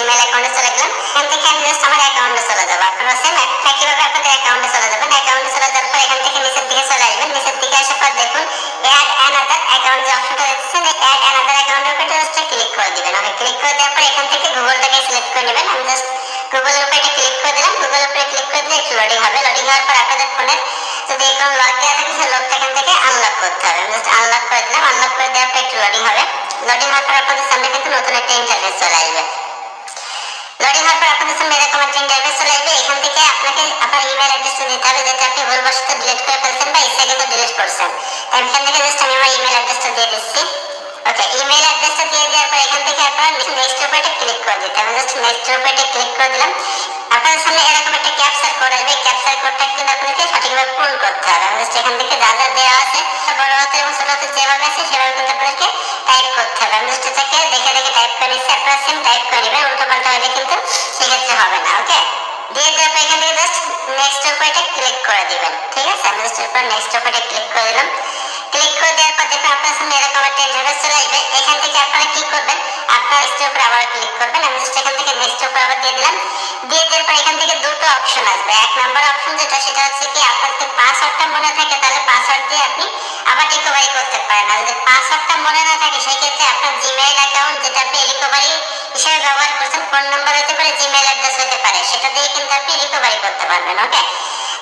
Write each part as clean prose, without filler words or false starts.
Gmail অ্যাকাউন্টে চলে গেলাম। এখান থেকে আমি জাস্ট আমার অ্যাকাউন্টে চলে যাবো। আপনারা সেম একইভাবে আপনাদের অ্যাকাউন্টে চলে যাবেন। অ্যাকাউন্টে চলে যাওয়ার পর এখান থেকে নিচের দিকে চলে আসবেন। নিচের দিকে আসার পর দেখুন অ্যাড অ্যানাদার অ্যাকাউন্ট যে অপশনটা দেখছেন, এই অ্যাড অ্যানাদার অ্যাকাউন্টের উপর জাস্ট ক্লিক করে দিবেন। ওকে, ক্লিক করে দেওয়ার পর এখান থেকে গুগলটাকে সিলেক্ট করে নেবেন। আমি জাস্ট গুগলের উপরে এটা ক্লিক করে দিলাম। গুগলের উপরে ক্লিক করে দিলে একটু লোডিং হবে। লোডিং হওয়ার পর আপনাদের ফোনের যদি কোনো লক দেওয়া থাকে সেই লকটা এখান থেকে আনলক করতে হবে। আমি জাস্ট আনলক করে দিলাম। আনলক করে দেওয়ার পর একটু লোডিং হবে। লোডিং হওয়ার পর আপনাদের সামনে কিন্তু নতুন একটা ইন্টারফেস চলে আসবে। লোডিং হওয়ার পর আপনাদের সামনে এরকম একটা ইন্টারফেস চলে আসবে। এখান থেকে আপনাকে আপনার ইমেল অ্যাড্রেসটা দিতে হবে, যেটা আপনি ভুলবশত ডিলিট করে ফেলছেন বা ইচ্ছাকৃত ডিলিট করছেন। তাই এখান থেকে জাস্ট আমি আমার ইমেল অ্যাড্রেসটা দিয়ে দিচ্ছি। ওকে, ইমেল অ্যাড্রেসটা দিয়ে দেওয়ার পর এখান থেকে আপনারা নেক্সট এর উপর একটা ক্লিক করে দিতে হবে। জাস্ট নেক্সট এর উপর একটা ক্লিক করে দিলাম। আপনাদের সামনে এরকম একটা ক্যাপচার কোড আসবে। ক্যাপচার কোডটা কিন্তু আপনাকে সঠিকভাবে পূরণ করতে হবে। জাস্ট এখান থেকে যা যা দেওয়া আছে বড় হাতে এবং ছোট হাতে যেভাবে আছে সেভাবে কিন্তু আপনাদেরকে টাইপ করতে হবে। আমি জাস্ট এটাকে দেখে দেখে টাইপ করে নিচ্ছি। আপনারা সেম টাইপ করে নেবেন, উল্টো পাল্টা হলে কিন্তু সেক্ষেত্রে হবে না। ওকে, দিয়ে দেওয়ার পর এখান থেকে জাস্ট নেক্সট এর উপর এটা ক্লিক করে দিবেন। ঠিক আছে, আমি জাস্ট এরপর নেক্সট এর উপর এটা ক্লিক করে দিলাম। ক্লিক করে দেওয়ার পর দেখুন আপনার সামনে এরকম একটা ইন্টারফেস চলে আসবে। এখান থেকে আপনারা কি করবেন, আপনার নেক্সটের উপর আবার ক্লিক করবেন। আমি জাস্ট এখান থেকে নেক্সটের উপর আবার দিয়ে দিলাম। দিয়ে দেওয়ার পর এখান থেকে দুটো অপশন আসবে। এক নাম্বার অপশন যেটা, সেটা হচ্ছে কি আপনার যদি পাসওয়ার্ডটা মনে থাকে তাহলে পাসওয়ার্ড দিয়ে আপনি আবার রিকভারি করতে পারেন। আর যদি পাসওয়ার্ডটা মনে না থাকে সেই ক্ষেত্রে আপনার জিমেইল অ্যাকাউন্ট যেটা আপনি রিকভারি হিসেবে ব্যবহার করছেন, ফোন নাম্বার হতে পারে, জিমেইল অ্যাড্রেস হতে পারে, সেটা দিয়ে কিন্তু আপনি রিকভারি করতে পারবেন। ওকে,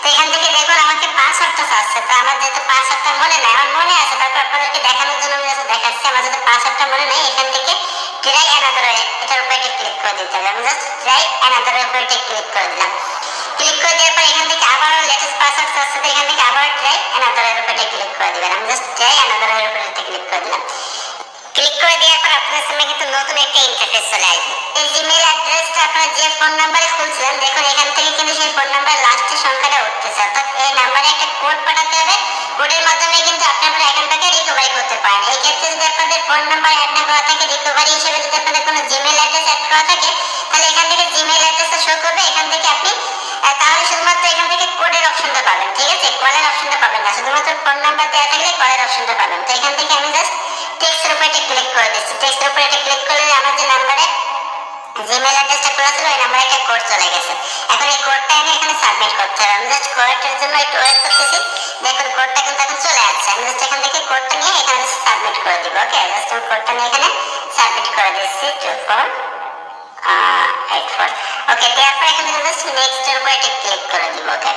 তো এখান থেকে দেখুন আমাকে পাসওয়ার্ডটা চাচ্ছে। তো আমার যেহেতু পাসওয়ার্ডটা মনে নাই, আমার মনে আছে, তারপর আপনাদেরকে দেখানোর জন্য আমি জাস্ট দেখাচ্ছি। আমার যেহেতু পাসওয়ার্ডটা মনে নেই, এখান থেকে ট্রাই অ্যানাদার এটার উপরে ক্লিক করে দিতে হবে। আমি জাস্ট ট্রাই অ্যানাদার উপরে ক্লিক করে দিলাম। ক্লিক করে দেওয়ার পর এখান থেকে আবার লেটেস্ট পাসওয়ার্ড চাচ্ছে, তো এখান থেকে আবার ট্রাই অ্যানাদার উপরে ক্লিক করে দিবেন। আমি জাস্ট ট্রাই অ্যানাদার উপরে ক্লিক করে দিলাম। ক্লিক করে দেওয়ার পর আপনার সামনে কিন্তু নতুন একটা ইন্টারফেস চলে আসবে। এই জিমেইল অ্যাড্রেসটা আপনার যে ফোন নাম্বারে খুলছিলেন, দেখুন এখান থেকে কিন্তু সেই ফোন নাম্বার লাস্টের সংখ্যাটা উঠতেছে, অর্থাৎ এই নাম্বারে একটা কোড পাঠাতে হবে। কোডের মাধ্যমে কিন্তু আপনি আপনার অ্যাকাউন্টটাকে রিকভারি করতে পারেন। এই ক্ষেত্রে যদি আপনাদের ফোন নাম্বার অ্যাড না করা থাকে, রিকভারি হিসেবে যদি আপনাদের কোনো জিমেইল অ্যাড্রেস অ্যাড করা থাকে, তাহলে এখান থেকে জিমেইল অ্যাড্রেসটা শো করবে। এখান থেকে আপনি তাহলে শুধুমাত্র এখান থেকে কোডের অপশনটা পাবেন। ঠিক আছে, কলের অপশনটা পাবেন না, শুধুমাত্র ফোন নাম্বার দেওয়া থাকলে কলের অপশনটা পাবেন। তো এখান থেকে আমি জাস্ট টেক্সটের উপরে ক্লিক করে দিচ্ছি। টেক্সটের উপরে ক্লিক করলে আমার যে নাম্বারে জিমেইল অ্যাড্রেসটা খোলা ছিল ওই নাম্বারে একটা কোড চলে গেছে। এখন এই কোডটা আমি এখানে সাবমিট করতে হবে। আমি জাস্ট কোডটার জন্য একটু ওয়েট করতেছি। দেখুন কোডটা কিন্তু এখন চলে আসছে। আমি জাস্ট এখান থেকে কোডটা নিয়ে এখানে সাবমিট করে দিব। ওকে, জাস্ট আমি কোডটা নিয়ে এখানে সাবমিট করে দিচ্ছি। 2484। ওকে, দেওয়ার পর এখান থেকে জাস্ট নেক্সট এর উপরে ক্লিক করে দিব। ওকে,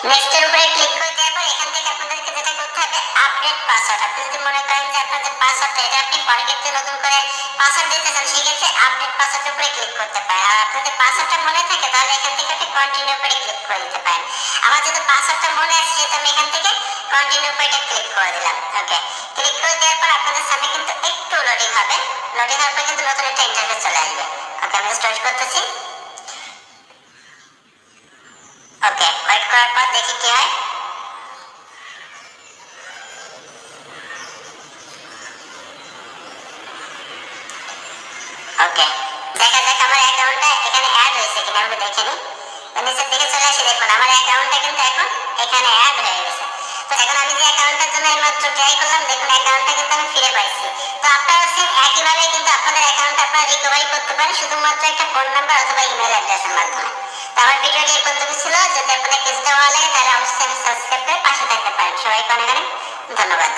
নেক্সট এর উপরে ক্লিক করে দেওয়ার পর এখান থেকে আপনাদেরকে যেটা করতে হবে, আপডেট পাসওয়ার্ড। আপনি যদি মনে করেন যে আপনার যে পাসওয়ার্ডটা এটা আপনি পরে ক্ষেত্রে নতুন করে পাসওয়ার্ড দিতে চান, সেক্ষেত্রে আপডেট পাসওয়ার্ডের উপরে ক্লিক করতে পারেন। আর আপনার যদি পাসওয়ার্ডটা মনে থাকে তাহলে এখান থেকে আপনি কন্টিনিউ উপরে ক্লিক করে দিতে পারেন। আমার যদি পাসওয়ার্ডটা মনে আছে সেটা আমি এখান থেকে কন্টিনিউ উপরে ক্লিক করে দিলাম। ওকে, ক্লিক করে দেওয়ার পর আপনাদের সামনে কিন্তু একটু লোডিং হবে। লোডিং হওয়ার পর কিন্তু নতুন একটা ইন্টারফেস চলে আসবে। ওকে, আমি স্টার্ট করতেছি। ওকে, ওয়েট করার পর দেখি কি হয়। ওকে, দেখা যাক আমার অ্যাকাউন্টটা এখানে অ্যাড হয়েছে কিনা, আমি দেখে নিই। নিচের দিকে চলে আসি, দেখুন আমার অ্যাকাউন্টটা কিন্তু এখন এখানে অ্যাড হয়ে গেছে। তো এখন আমি যে অ্যাকাউন্টের জন্য এইমাত্র ট্রাই করলাম, দেখুন অ্যাকাউন্টটা কিন্তু আমি ফিরে পাইছি। তো আপনারা সেম একইভাবে কিন্তু আপনাদের অ্যাকাউন্টটা আপনারা রিকভারি করতে পারেন, শুধুমাত্র একটা ফোন নাম্বার অথবা ইমেল অ্যাড্রেসের মাধ্যমে। তো আমার ভিডিওটি এই পর্যন্ত ছিল। যদি আপনাদের কিছুটা ভালো লাগে তাহলে অবশ্যই সাবস্ক্রাইব করে পাশে থাকতে পারেন। সবাইকে অনেক অনেক ধন্যবাদ।